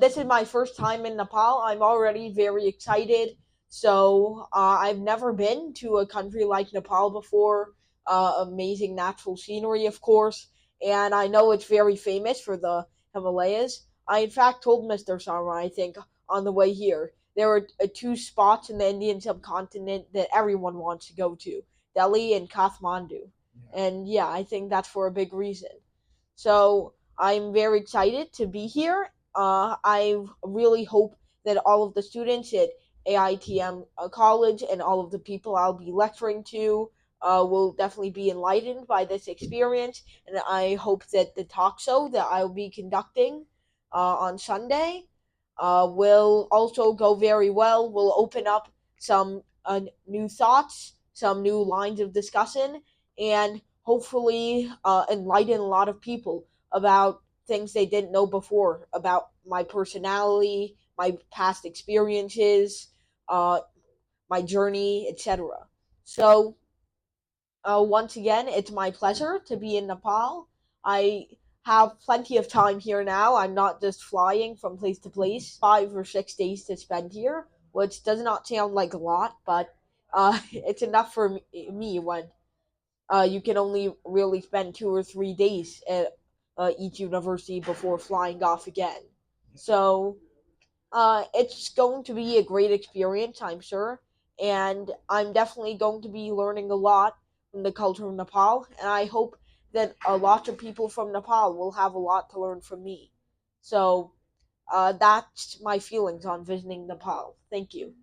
This is my first time in Nepal. I'm already very excited. So I've never been to a country like Nepal before. Amazing natural scenery, of course, and I know it's very famous for the Himalayas. I in fact told Mr. Sharma, I think, on the way here, there are two spots in the Indian subcontinent that everyone wants to go to: Delhi and Kathmandu. Yeah. And yeah, I think that's for a big reason. So I'm very excited to be here. I really hope that all of the students at AITM College and all of the people I'll be lecturing to will definitely be enlightened by this experience. And I hope that the talk show that I'll be conducting on Sunday will also go very well. We'll open up some new thoughts, some new lines of discussion, and hopefully enlighten a lot of people about things they didn't know before about my personality, my past experiences, uh, my journey, etc. So, once again, it's my pleasure to be in Nepal. I have plenty of time here now. I'm not just flying from place to place. 5 or 6 days to spend here, which does not sound like a lot, but it's enough for me when you can only really spend 2 or 3 days at each university before flying off again. So it's going to be a great experience, I'm sure, and I'm definitely going to be learning a lot from the culture of Nepal, and I hope that a lot of people from Nepal will have a lot to learn from me. So that's my feelings on visiting Nepal. Thank you.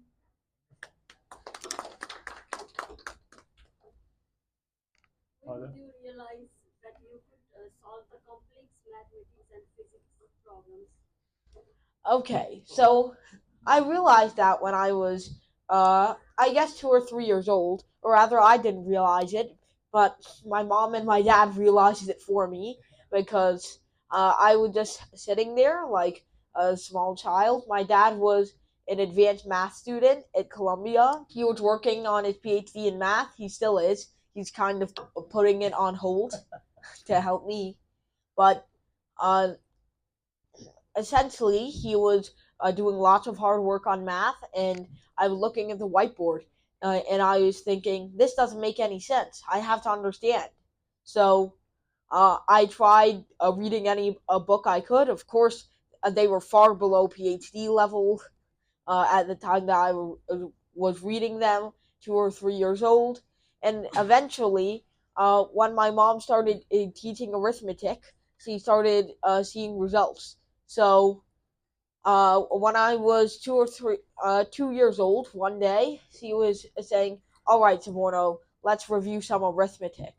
When did you realize that you could solve the complex mathematics and physics problems? Okay, so I realized that when I was, I guess 2 or 3 years old, or rather, I didn't realize it, but my mom and my dad realized it for me because I was just sitting there like a small child. My dad was an advanced math student at Columbia. He was working on his PhD in math. He still is. He's kind of putting it on hold to help me, but uh, essentially he was doing lots of hard work on math, and I was looking at the whiteboard, and I was thinking, this doesn't make any sense. I have to understand. So I tried reading any book I could. Of course, they were far below PhD level at the time that was reading them, 2 or 3 years old. And eventually, when my mom started teaching arithmetic, she started seeing results. So when I was 2 years old, one day she was saying, "All right, Saborno, let's review some arithmetic."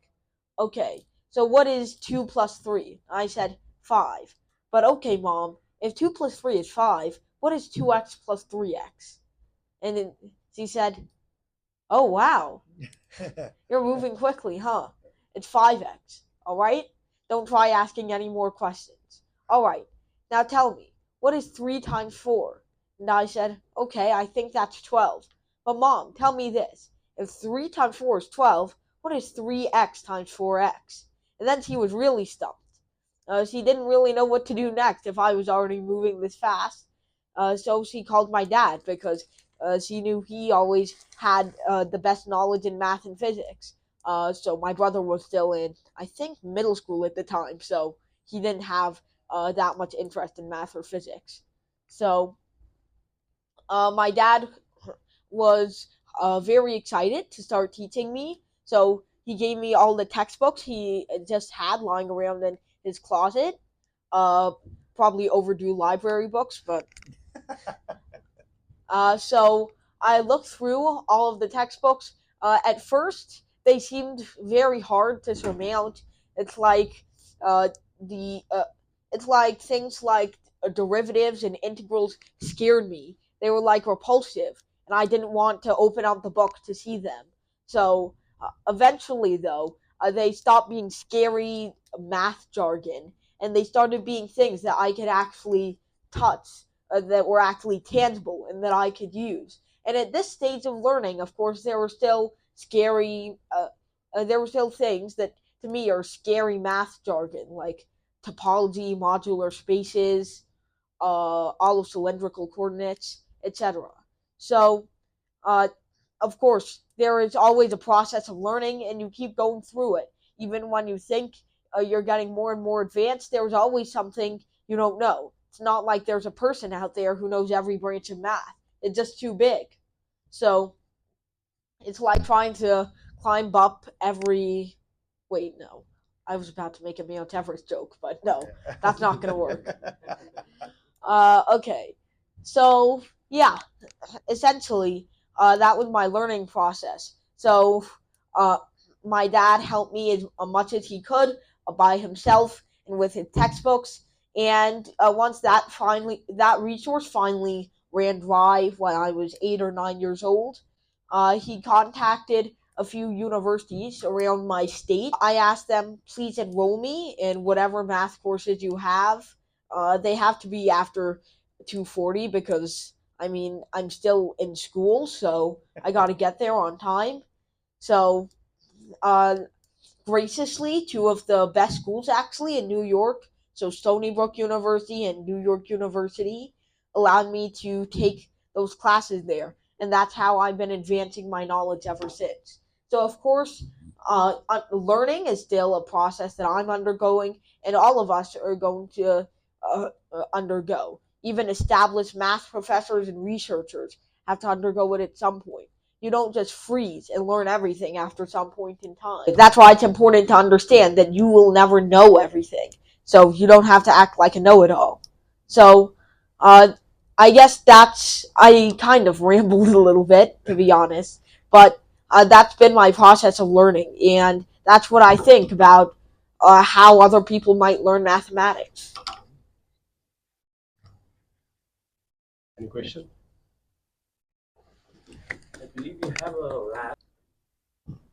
Okay, so what is 2 plus 3? I said 5. But okay, mom, if 2 plus 3 is 5, what is 2x plus 3x? And then she said, "Oh wow, you're moving quickly, huh? It's 5x. All right, don't try asking any more questions. All right, now tell me, what is 3 times 4?" And I said, "Okay, I think that's 12. But mom, tell me this. If 3 times 4 is 12, what is 3x times 4x?" And then she was really stumped. She didn't really know what to do next if I was already moving this fast. So she called my dad because she knew he always had the best knowledge in math and physics. So my brother was still in, I think, middle school at the time, so he didn't have that much interest in math or physics. So my dad was very excited to start teaching me. So he gave me all the textbooks he just had lying around in his closet. Uh, Probably overdue library books, but so I looked through all of the textbooks. At first, they seemed very hard to surmount. It's like the it's like things like derivatives and integrals scared me. They were like repulsive, and I didn't want to open up the book to see them. So eventually, though, they stopped being scary math jargon, and they started being things that I could actually touch, that were actually tangible and that I could use. And at this stage of learning, of course, there were still there were still things that to me are scary math jargon, like topology, modular spaces, all of cylindrical coordinates, etc. So, uh, of course, there is always a process of learning, and you keep going through it. Even when you think you're getting more and more advanced, there's always something you don't know. It's not like there's a person out there who knows every branch of math. It's just too big. So it's like trying to climb up every. Wait, no. I was about to make a Mount Everest joke, but no, that's not going to work. Okay. So, yeah, essentially, that was my learning process. So, uh, my dad helped me as much as he could by himself and with his textbooks. And once that resource finally ran dry when I was 8 or 9 years old, he contacted a few universities around my state. I asked them, please enroll me in whatever math courses you have. They have to be after 2:40 because I mean I'm still in school, so I got to get there on time. So uh, graciously, two of the best schools actually in New York, so Stony Brook University and New York University, allowed me to take those classes there, and that's how I've been advancing my knowledge ever since. So, of course, learning is still a process that I'm undergoing, and all of us are going to undergo. Even established math professors and researchers have to undergo it at some point. You don't just freeze and learn everything after some point in time. That's why it's important to understand that you will never know everything. So you don't have to act like a know it all. So, uh, I guess I kind of rambled a little bit, to be honest, but that's been my process of learning, and that's what I think about how other people might learn mathematics. Any question?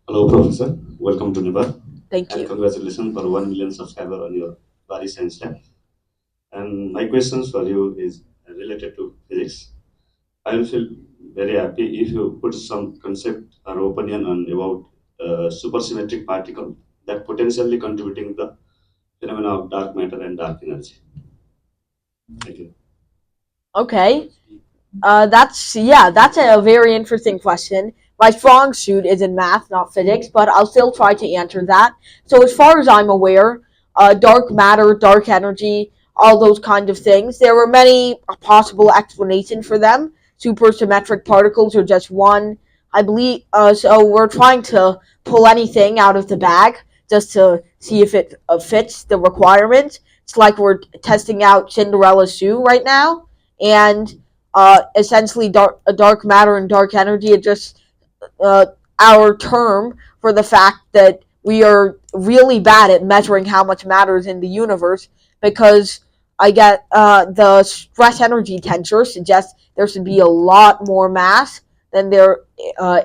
Hello, Professor. Welcome to Nepal. Thank And you. congratulations for 1 million subscriber on your Bari Science Lab. And my questions for you is related to physics. I will feel very happy if you put some concept or opinion on about supersymmetric particle that potentially contributing the phenomena of dark matter and dark energy. Thank you. Okay. That's a very interesting question. My strong suit is in math, not physics, but I'll still try to answer that. So, as far as I'm aware, dark matter, dark energy, all those kind of things, there are many possible explanations for them. Supersymmetric particles are just one. I believe. So we're trying to pull anything out of the bag just to see if it fits the requirements. It's like we're testing out Cinderella's shoe right now, and essentially dark matter and dark energy are just uh, our term for the fact that we are really bad at measuring how much matter is in the universe because I get the stress energy tensor suggests there should be a lot more mass than there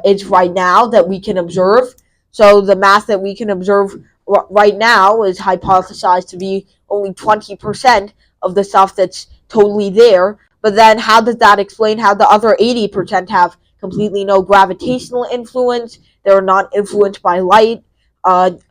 is right now that we can observe. So the mass that we can observe right now is hypothesized to be only 20% of the stuff that's totally there. But then, how does that explain how the other 80% have completely no gravitational influence? They're not influenced by light. Ordinary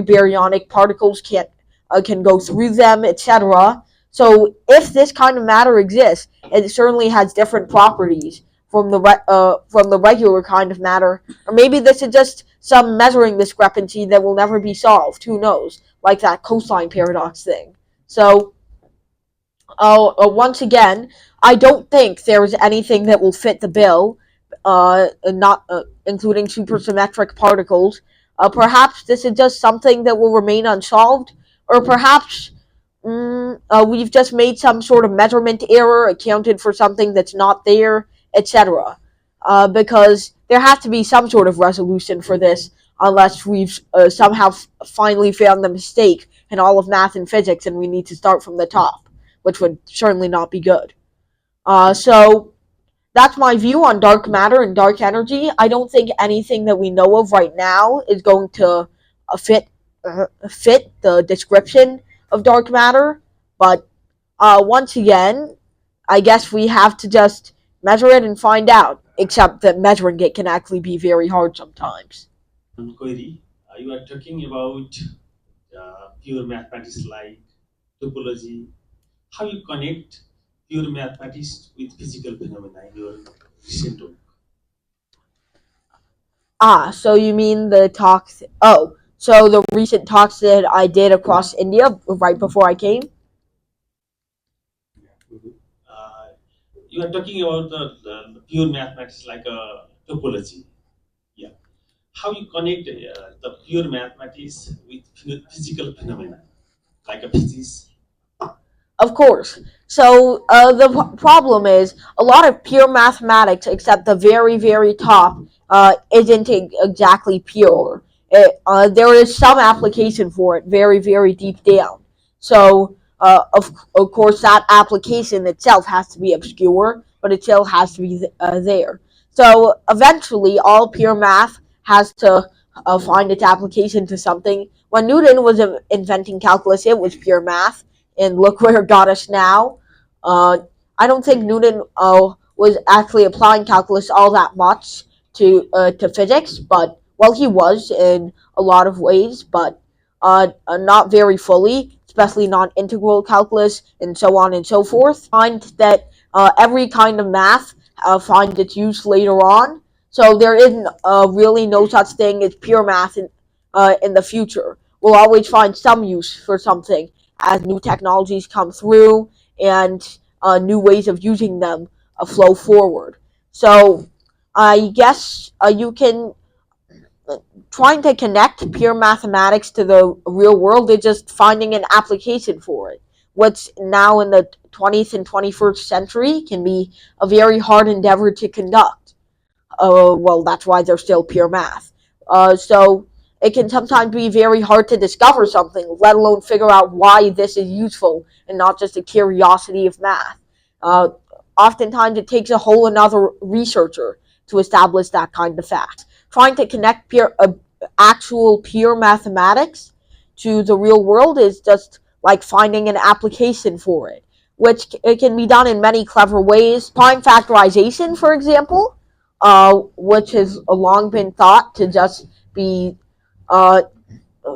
baryonic particles can go through them, etc. So, if this kind of matter exists, it certainly has different properties from the regular kind of matter. Or maybe this is just some measuring discrepancy that will never be solved. Who knows? Like that cosine paradox thing. So, once again, I don't think there is anything that will fit the bill, not including supersymmetric particles. Perhaps this is just something that will remain unsolved, or perhaps we've just made some sort of measurement error, accounted for something that's not there, etc. Because there has to be some sort of resolution for this, unless we've somehow finally found the mistake in all of math and physics, and we need to start from the top, which would certainly not be good. So that's my view on dark matter and dark energy. I don't think anything that we know of right now is going to fit the description of dark matter. But once again, I guess we have to just measure it and find out. Except that measuring it can actually be very hard sometimes. Query, you are talking about pure mathematics like topology, How you connect pure mathematics with physical phenomena in your recent work? Ah, so you mean the talks? Oh, so the recent talks that I did across India right before I came. Uh, you are talking about the pure mathematics like a topology. Yeah. How you connect the pure mathematics with physical phenomena like a physics? Of course. So the problem is a lot of pure mathematics, except the very, very top, isn't exactly pure. There is some application for it, very, very deep down. So of course, that application itself has to be obscure, but it still has to be there. So eventually, all pure math has to find its application to something. When Newton was inventing calculus, it was pure math, and look where it got us now. Uh, I don't think Newton was actually applying calculus all that much to physics, but well, he was in a lot of ways, but not very fully, especially non-integral calculus and so on and so forth. Find that every kind of math finds its use later on. So there isn't really no such thing as pure math in the future. We'll always find some use for something as new technologies come through and new ways of using them flow forward. So I guess you can trying to connect pure mathematics to the real world is just finding an application for it. What's now in the 20th and 21st century can be a very hard endeavor to conduct. Well, that's why they're still pure math. So it can sometimes be very hard to discover something, let alone figure out why this is useful and not just a curiosity of math. Uh, Oftentimes, it takes a whole another researcher to establish that kind of fact. Trying to connect actual pure mathematics to the real world is just like finding an application for it, which it can be done in many clever ways. Prime factorization, for example, which has long been thought to just be uh,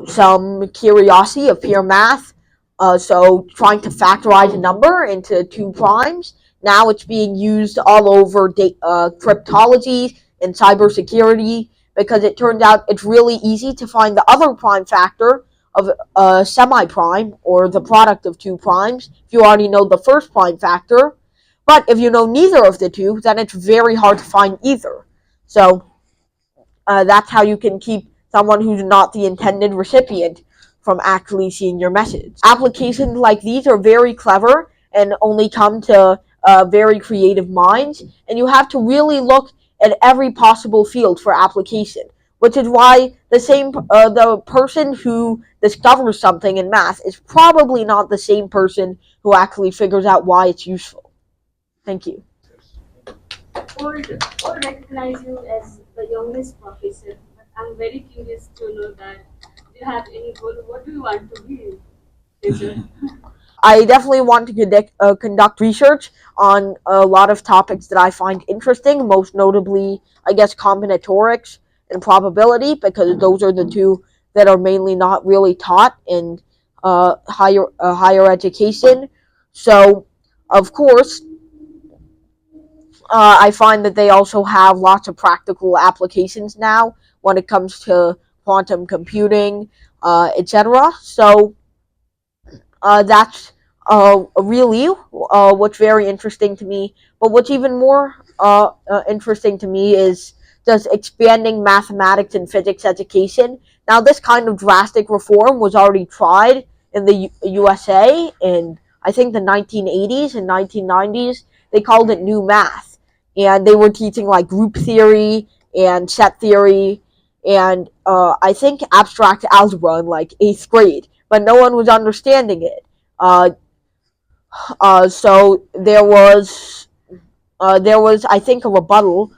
some curiosity of pure math. So trying to factorize a number into two primes. Now it's being used all over cryptology and cybersecurity because it turns out it's really easy to find the other prime factor of a semi-prime or the product of two primes if you already know the first prime factor. But if you know neither of the two, then it's very hard to find either. So that's how you can keep someone who's not the intended recipient from actually seeing your message. Applications like these are very clever and only come to very creative minds, and you have to really look at every possible field for application. Which is why the person who discovers something in math is probably not the same person who actually figures out why it's useful. Thank you. Or recognize you as the youngest professor. But I'm very curious to know that do you have any goal? What do you want to be in future? I definitely want to conduct research on a lot of topics that I find interesting, most notably, I guess, combinatorics and probability, because those are the two that are mainly not really taught in higher education. So, of course, I find that they also have lots of practical applications now when it comes to quantum computing, etc. So, that's really what's very interesting to me. But what's even more interesting to me is just expanding mathematics and physics education. Now, this kind of drastic reform was already tried in the USA in, I think, the 1980s and 1990s. They called it new math. And they were teaching like group theory and set theory and I think abstract algebra in like eighth grade, but no one was understanding it. Uh, so there was I think a rebuttal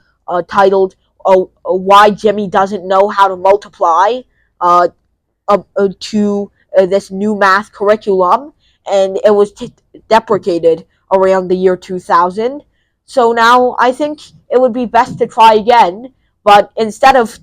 titled "Why Jimmy Doesn't Know How to Multiply," uh, to this new math curriculum, and it was deprecated around the year 2000. So now I think it would be best to try again, but instead of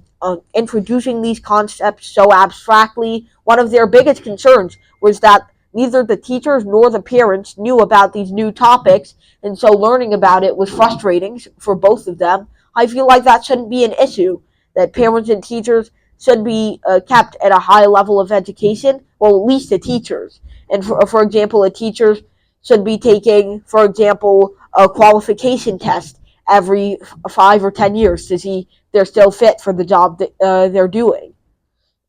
introducing these concepts so abstractly, one of their biggest concerns was that neither the teachers nor the parents knew about these new topics, and so learning about it was frustrating for both of them. I feel like that shouldn't be an issue, that parents and teachers should be kept at a high level of education, well, at least the teachers. And for example, the teachers should be taking, for example, a qualification test every 5 or 10 years to see if they're still fit for the job that they're doing.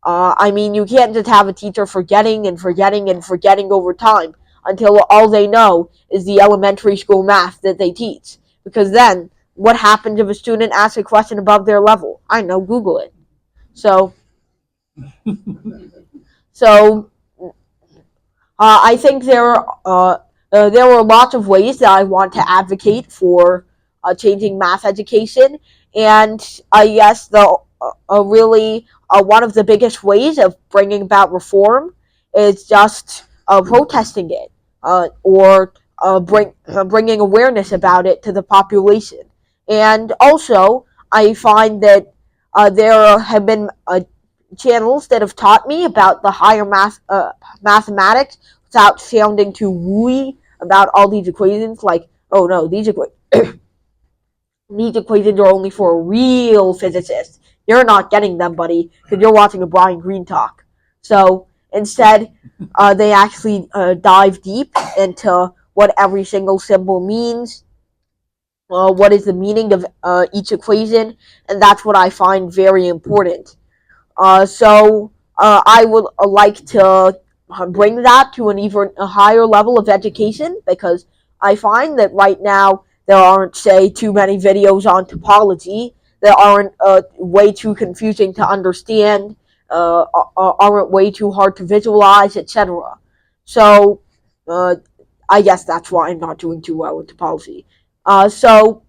I mean, you can't just have a teacher forgetting and forgetting and forgetting over time until all they know is the elementary school math that they teach. Because then, what happens if a student asks a question above their level? I know, Google it. So, so I think there were lots of ways that I want to advocate for changing math education, and I guess the really one of the biggest ways of bringing about reform is just protesting it or bringing awareness about it to the population. And also, I find that there have been channels that have taught me about the higher mathematics without sounding too wooey about all these equations. Like, oh no, these equations are only for a real physicist. You're not getting them, buddy, because you're watching a Brian Greene talk. So instead, they actually dive deep into what every single symbol means, what is the meaning of each equation, and that's what I find very important. I would like to bring that to an even higher level of education, because I find that right now there aren't, say, too many videos on topology that aren't way too confusing to understand, aren't way too hard to visualize, etc. So uh, I guess that's why I'm not doing too well in topology. So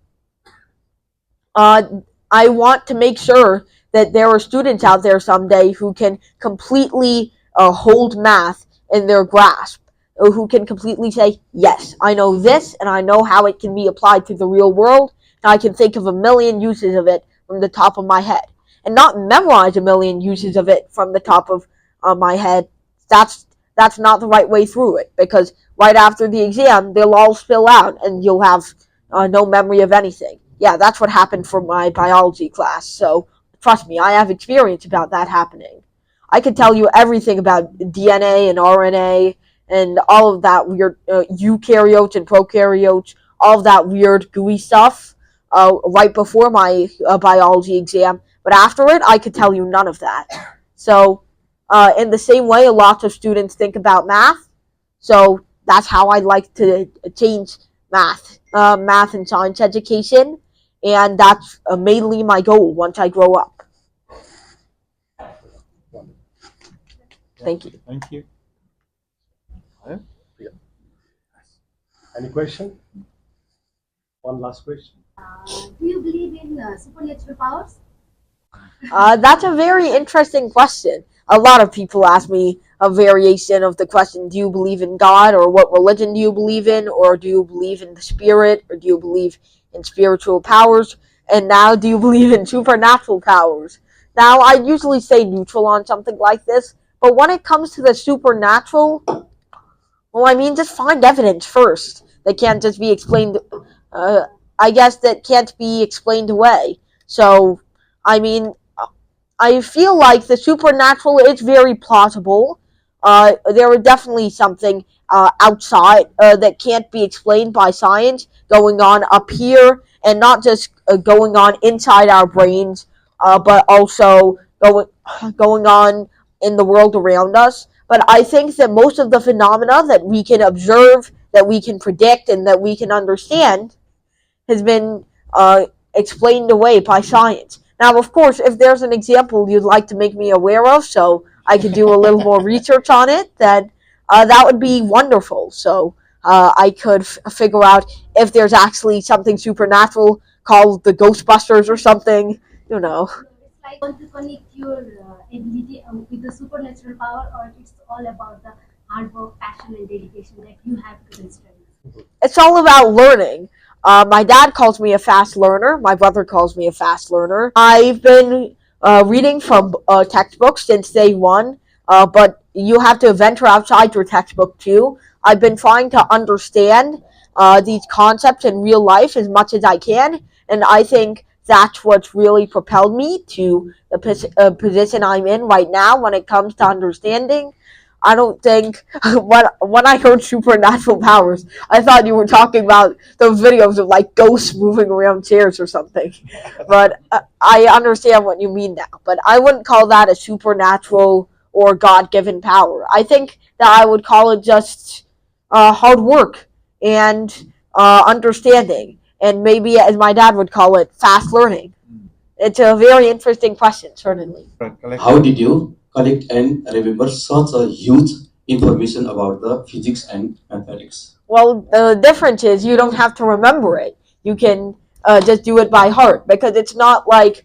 uh, I want to make sure that there are students out there someday who can completely hold math in their grasp, who can completely say, yes, I know this and I know how it can be applied to the real world, and I can think of a million uses of it from the top of my head. And not memorize a million uses of it from the top of my head. That's that's not the right way through it, because right after the exam they'll all spill out and you'll have no memory of anything. Yeah, that's what happened for my biology class. So trust me, I have experience about that happening. I could tell you everything about DNA and RNA and all of that weird eukaryotes and prokaryotes, all of that weird gooey stuff right before my biology exam. But after it, I could tell you none of that. So, in the same way, a lot of students think about math. So that's how I'd like to change math and science education, and that's mainly my goal once I grow up. Thank you. Thank you. Yeah. Any question? One last question. Do you believe in supernatural powers? That's a very interesting question. A lot of people ask me a variation of the question, do you believe in God, or what religion do you believe in, or do you believe in the spirit, or do you believe in spiritual powers, and now do you believe in supernatural powers? Now, I usually say neutral on something like this, but when it comes to the supernatural, well, I mean, just find evidence first. That can't just be explained. Uh, I guess that can't be explained away. So, I mean, I feel like the supernatural is very plausible. There is definitely something outside that can't be explained by science going on up here, and not just going on inside our brains, but also going on in the world around us. But I think that most of the phenomena that we can observe, that we can predict, and that we can understand has been explained away by science. Now, of course, if there's an example you'd like to make me aware of, so I could do a little more research on it, then that would be wonderful. So I could figure out if there's actually something supernatural called the Ghostbusters or something, you know. It's like want to connect your ability with the supernatural power, or it's all about the hard work, passion, and dedication that you have to the studies. It's all about learning. My dad calls me a fast learner. My brother calls me a fast learner. I've been reading from textbooks since day one, but you have to venture outside your textbook too. I've been trying to understand these concepts in real life as much as I can, and I think that's what's really propelled me to the position I'm in right now when it comes to understanding. I don't think when I heard supernatural powers, I thought you were talking about those videos of like ghosts moving around chairs or something. But I understand what you mean now. But I wouldn't call that a supernatural or God given power. I think that I would call it just hard work and understanding, and maybe, as my dad would call it, fast learning. It's a very interesting question, certainly. How did you collect and remember such a huge information about the physics and mathematics? Well, the difference is you don't have to remember it. You can just do it by heart because it's not like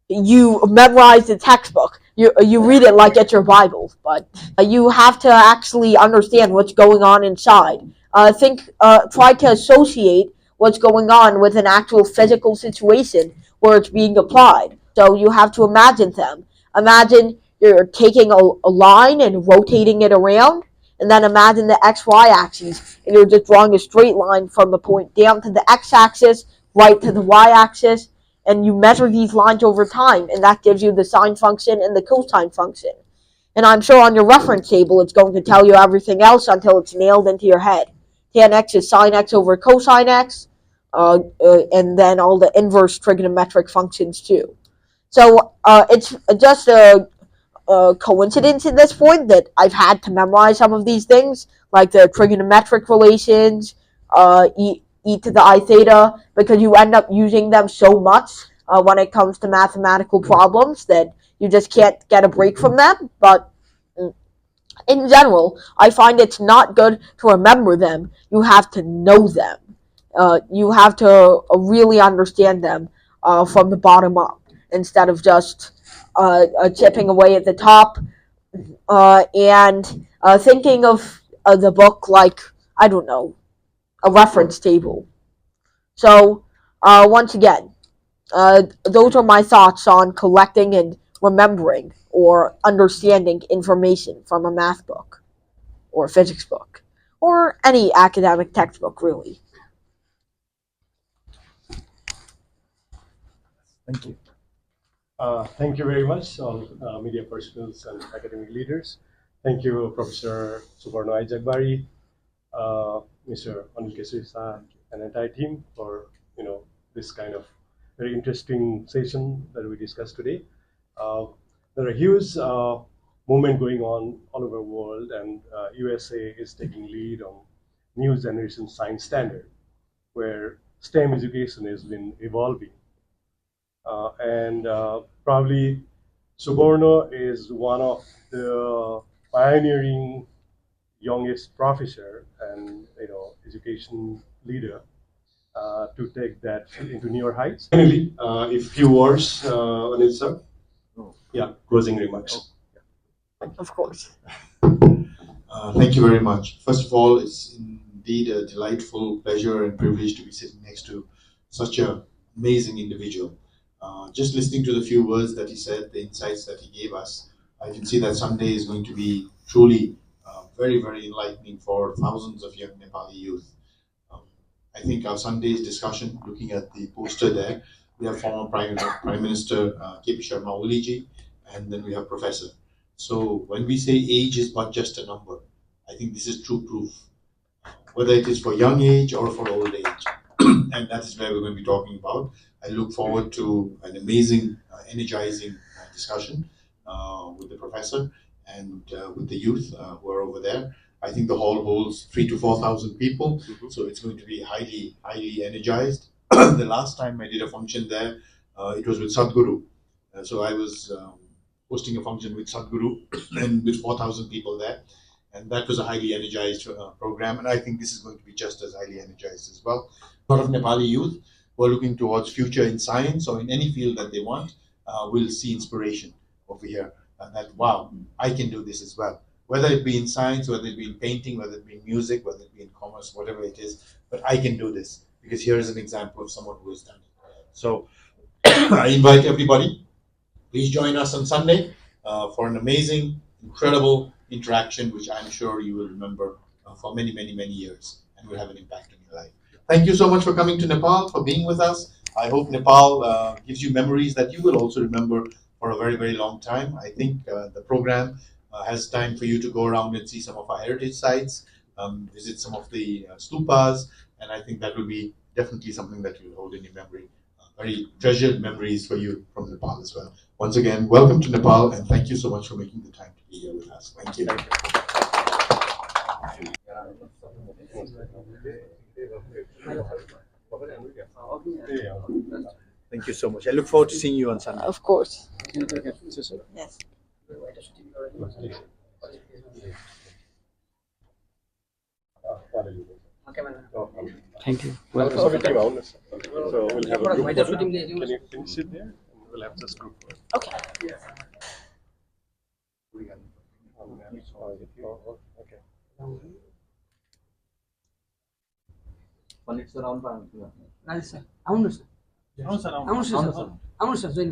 you memorize the textbook. You read it like it's your Bible, but you have to actually understand what's going on inside. Try to associate what's going on with an actual physical situation where it's being applied. So you have to imagine them. Imagine you're taking a line and rotating it around, and then imagine the XY axis, and you're just drawing a straight line from the point down to the X axis, right to the Y axis, and you measure these lines over time, and that gives you the sine function and the cosine function. And I'm sure on your reference table it's going to tell you everything else until it's nailed into your head. Tan x is sine x over cosine x, and then all the inverse trigonometric functions too. So it's just a coincidence at this point that I've had to memorize some of these things, like the trigonometric relations, e to the I theta, because you end up using them so much when it comes to mathematical problems that you just can't get a break from them. But in general, I find it's not good to remember them. You have to know them. You have to really understand them from the bottom up instead of just chipping away at the top and thinking of the book like, I don't know, a reference table. So, once again, those are my thoughts on collecting and remembering or understanding information from a math book or a physics book or any academic textbook, really. Thank you. Thank you very much, all media personnels and academic leaders. Thank you, Professor Subarno Jagbari, Mr. Anil Kesri, and entire team for this kind of very interesting session that we discussed today. There are huge movement going on all over the world, and USA is taking lead on new generation science standard, where STEM education has been evolving. And probably Suborno is one of the pioneering youngest professor and education leader to take that into newer heights. Finally, if few words, Anil sir. Yeah, closing remarks. Of course. Thank you very much. First of all, it's indeed a delightful pleasure and privilege to be sitting next to such an amazing individual. Just listening to the few words that he said, the insights that he gave us, I can see that Sunday is going to be truly very, very enlightening for thousands of young Nepali youth. Um, I think our Sunday's discussion, looking at the poster there, we have former Prime Minister KP Sharma Oliji, and then we have Professor. So when we say age is but just a number, I think this is true proof, whether it is for young age or for old age. And that is where we're going to be talking about. I look forward to an amazing, energizing discussion with the professor and with the youth who are over there. I think the hall holds 3,000 to 4,000 people, so it's going to be highly, highly energized. The last time I did a function there, it was with Sadhguru. So I was hosting a function with Sadhguru and with 4,000 people there. And that was a highly energized program. And I think this is going to be just as highly energized as well. A lot of Nepali youth who are looking towards future in science or in any field that they want will see inspiration over here. And that, wow, I can do this as well. Whether it be in science, whether it be in painting, whether it be in music, whether it be in commerce, whatever it is, but I can do this because here is an example of someone who has done it. So I invite everybody, please join us on Sunday for an amazing, incredible, interaction, which I'm sure you will remember for many, many, many years and will have an impact on your life. Thank you so much for coming to Nepal, for being with us. I hope Nepal gives you memories that you will also remember for a very, very long time. I think the program has time for you to go around and see some of our heritage sites, visit some of the stupas, and I think that will be definitely something that you'll hold in your memory. Very treasured memories for you from Nepal as well. Once again, welcome to Nepal, and thank you so much for making the time to be here with us. Thank you. Thank you so much. I look forward to seeing you on Sunday. Of course. Yes. Thank you. So we'll have a group photo. Can you sit there? And we'll have just group photo. Okay. Okay. Rajesh sir, అవును sir అవును sir అవును sir అవును sir join